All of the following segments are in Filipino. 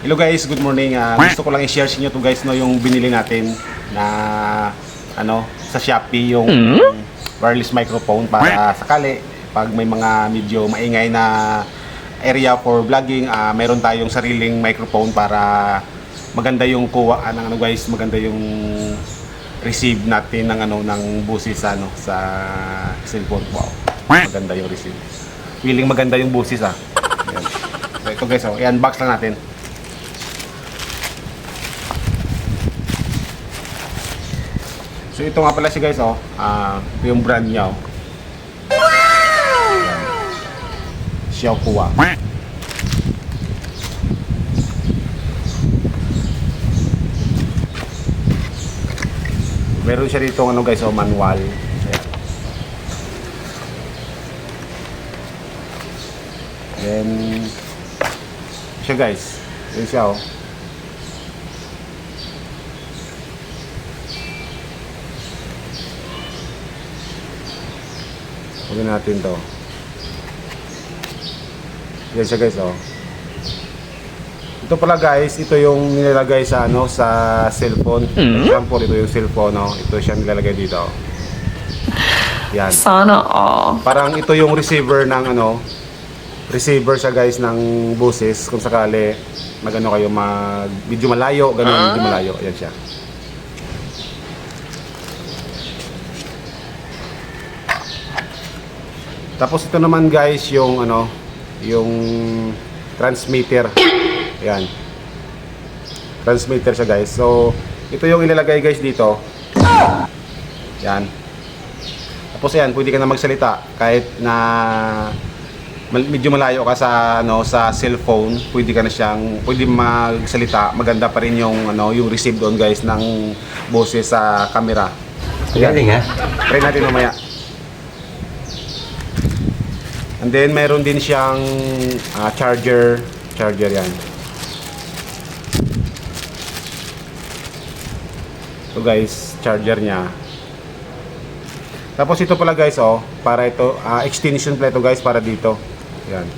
Hello guys, good morning. Gusto ko lang i-share sa inyo to guys no yung binili natin na sa Shopee yung wireless microphone para sakali pag may mga medyo maingay na area for vlogging, meron tayong sariling microphone para maganda yung kuha ng guys, maganda yung receive natin ng ng boses sa cellphone. Wow. Maganda yung receive. Feeling maganda yung boses Ayan. So ito guys, i-unbox lang natin. So ito nga pala siya guys, ito yung brand niya. Wow! Xiaohua. Meron siya dito guys, manual. Ayan. Then siya guys, yun siya Huwag natin to. Yan siya guys, Ito pala guys, ito yung nilalagay sa sa cellphone. Example, ito yung cellphone, Ito siya nilalagay dito. Yan. Sana all. Parang ito yung receiver ng receiver siya guys ng boses kung sakali kayo medyo malayo, medyo malayo. Yan siya. Tapos ito naman guys yung yung transmitter. Ayan. Transmitter siya guys. So ito yung ilalagay guys dito. Yan. Tapos ayan, pwede ka na magsalita kahit na medyo malayo ka sa cellphone, pwede ka na pwede magsalita. Maganda pa rin yung yung receive doon guys ng boses sa camera. Galing Try natin mamaya. And then meron din siyang charger yan. So guys, charger niya. Tapos ito pala guys, para ito extension pala ito guys para dito. Yan.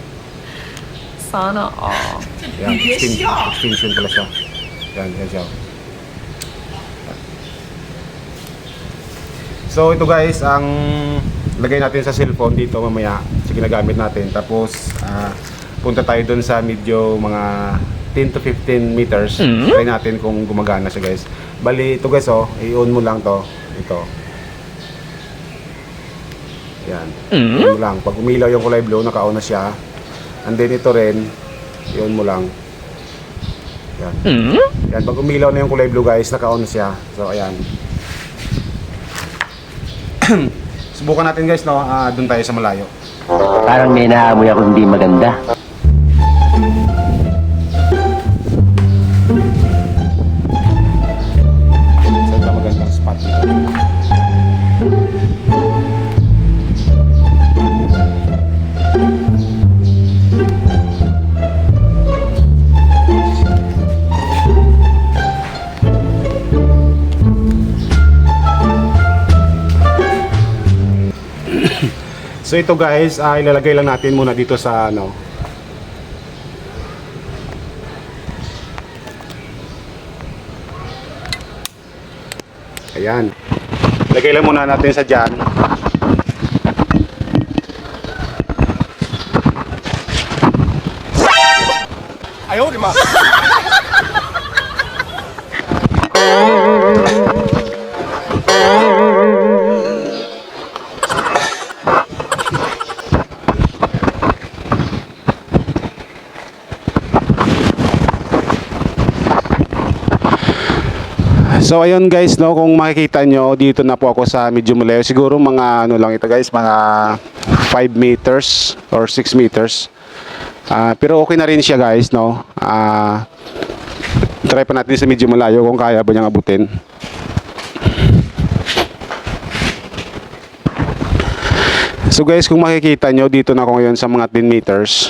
Sana all. Yan, extension pala siya. Yan siya. So ito guys, ang lagay natin sa cellphone dito mamaya sa ginagamit natin. Tapos punta tayo dun sa medyo mga 10 to 15 meters. Try natin kung gumagana siya guys. Bali ito guys, i-on mo lang to. Ito. Yan. On mo lang. Pag umilaw yung kulay blue, naka-on na siya. And then ito rin, i-on mo lang. Yan. Yan. Pag umilaw na yung kulay blue guys, naka-on na siya. So ayan. Subukan natin guys, doon tayo sa malayo. Parang may naamoy ako hindi maganda. Saan ba magandang spot dito? So ito guys, ilalagay lang natin muna dito sa Ayan. Lagay lang muna natin sa dyan. Ayaw, di ma. So ayun guys, kung makikita nyo, dito na po ako sa medyo malayo. Siguro mga lang ito guys, mga 5 meters or 6 meters. Pero okay na rin siya guys, try pa natin sa medyo malayo kung kaya ba niyang abutin. So guys, kung makikita nyo, dito na ako ngayon sa mga 10 meters,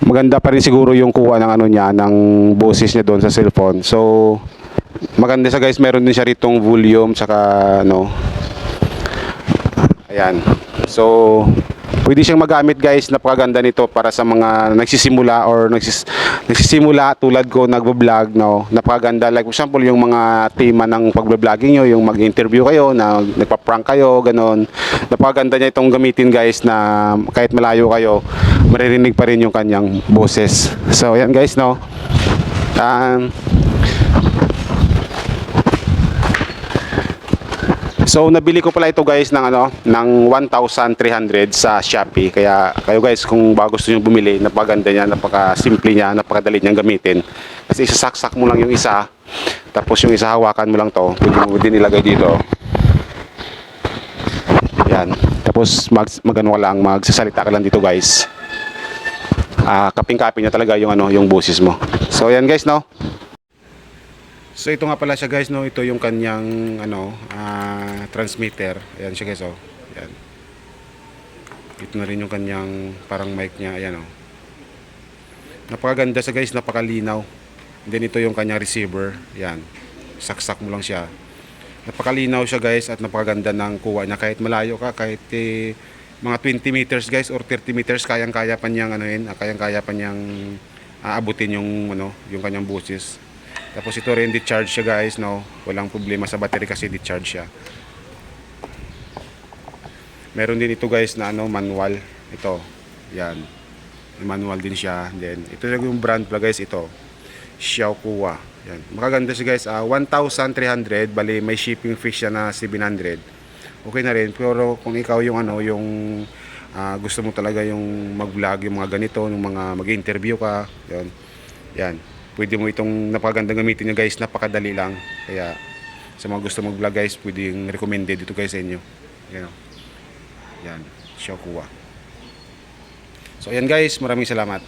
maganda pa rin siguro yung kuha ng niya, ng boses niya doon sa cellphone. So maganda siya guys, meron din siya ritong volume, saka ayan. So Pwede siyang magamit guys, napakaganda nito para sa mga nagsisimula or nagsisimula tulad ko nagbo-vlog, no. Napakaganda, like for example yung mga tema ng pagbo-vlogging nyo, yung mag-interview kayo, na nagpa-prank kayo, ganon. Napakaganda niya itong gamitin guys, na kahit malayo kayo, maririnig pa rin yung kanyang boses. So yan guys, no. So nabili ko pala ito guys ng ng 1,300 sa Shopee. Kaya kayo guys, kung bago gusto niyo bumili, napakaganda niya, napaka-simple niya, napakadali niyang gamitin. Kasi isasaksak mo lang yung isa, tapos yung isa hawakan mo lang to, pwede mo din ilagay dito. Yan. Tapos magano ka lang, magsasalita ka lang dito guys. Kaping-kaping niya talaga yung yung boses mo. So yan guys, no. So ito nga pala siya guys, no. Ito yung kanyang transmitter. Ayan siya guys, oh. Ayan. Ito na rin yung kanyang parang mic niya. Ayan, oh. Napakaganda siya guys, napakalinaw. And then ito yung kanyang receiver. Ayan. Saksak mo lang siya. Napakalinaw siya guys at napakaganda ng kuha niya. Kahit malayo ka, kahit mga 20 meters guys or 30 meters, kayang-kaya pa niyang kayang-kaya pa niyang aabutin yung yung kanyang boses. Tapos ito rin, di-charge siya guys, no. Walang problema sa battery kasi di-charge siya. Meron din ito guys na manual. Ito. Yan. Manual din siya. Then ito yung brand pala guys, ito. Xiaohua. Yan. Makaganda siya guys. 1,300, bali may shipping fee siya na 700. Okay na rin. Pero kung ikaw yung yung gusto mo talaga yung mag-vlog, yung mga ganito, yung mga mag-interview ka, yan. Yan. Pwede mo itong napakagandang gamitin nyo guys, napakadali lang. Kaya sa mga gusto mag-vlog guys, pwedeng recommended ito guys sa inyo. Yan, yan, Xiaohua. So ayan guys, maraming salamat.